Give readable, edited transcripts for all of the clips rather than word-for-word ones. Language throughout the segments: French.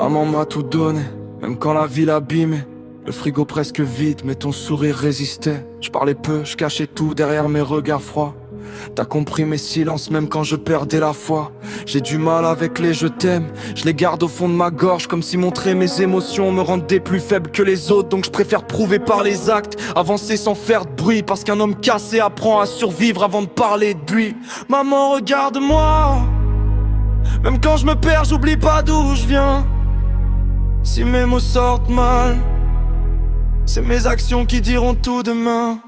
Maman m'a tout donné, même quand la vie l'abîmait. Le frigo presque vide, mais ton sourire résistait. Je parlais peu, je cachais tout derrière mes regards froids. T'as compris mes silences même quand je perdais la foi. J'ai du mal avec les je t'aime, je les garde au fond de ma gorge, comme si montrer mes émotions me rendait plus faible que les autres. Donc je préfère prouver par les actes, avancer sans faire de bruit, parce qu'un homme cassé apprend à survivre avant de parler de lui. Maman regarde-moi, même quand je me perds j'oublie pas d'où je viens. Si mes mots sortent mal, c'est mes actions qui diront tout demain.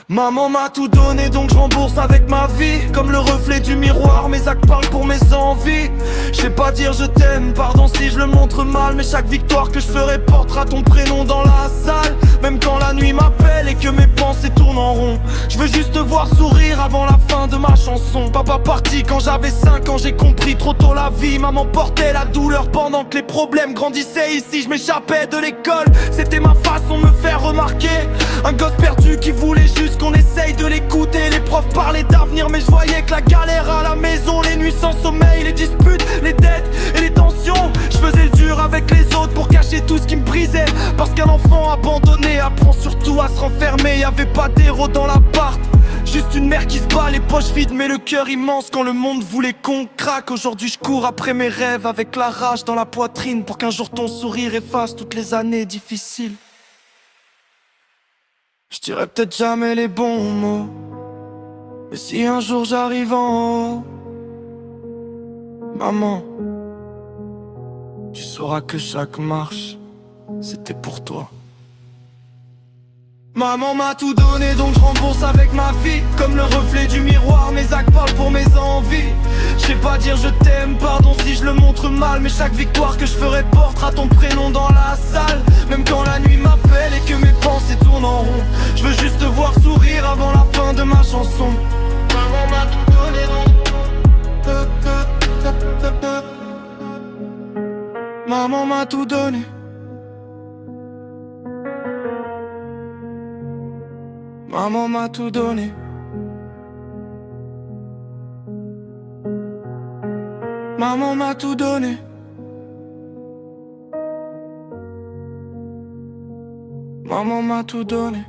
Maman m'a tout donné donc je rembourse avec ma vie. Comme le reflet du miroir, mes actes parlent pour mes envies. Je sais pas dire je t'aime, pardon si je le montre mal, mais chaque victoire que je ferai portera ton prénom dans la salle. Même quand la nuit m'appelle et que mes pensées tournent en rond, je veux juste te voir sourire avant la fin de ma chanson. Papa parti quand j'avais 5 ans, j'ai compris trop tôt la vie. Maman portait la douleur pendant que les problèmes grandissaient ici. Je m'échappais de l'école, c'était ma façon de me faire remarquer. Un gosse perdu qui voulait juste qu'on essaye de l'écouter. Les profs parlaient d'avenir mais je voyais que la galère à la maison. Les nuits sans sommeil, les disputes, les dettes et les tensions. Je faisais le dur avec les autres pour cacher tout ce qui me brisait. Parce qu'un enfant abandonné apprend surtout à se renfermer. Y'avait pas d'héros dans l'appart, juste une mère qui se bat les poches vides mais le cœur immense quand le monde voulait qu'on craque. Aujourd'hui je cours après mes rêves avec la rage dans la poitrine, pour qu'un jour ton sourire efface toutes les années difficiles. Je dirais peut-être jamais les bons mots, mais si un jour j'arrive en haut, maman, tu sauras que chaque marche, c'était pour toi. Maman m'a tout donné donc je rembourse avec ma vie. Comme le reflet du miroir, mes actes parlent pour mes envies. Je sais pas dire je t'aime, pardon si je le montre mal, mais chaque victoire que je ferai portera ton prénom dans la salle. Même quand la nuit m'appelle et que mes pensées tournent en rond, je veux juste te voir sourire avant la fin de ma chanson. Maman m'a tout donné donc maman m'a tout donné. Maman m'a tout donné. Maman m'a tout donné. Maman m'a tout donné.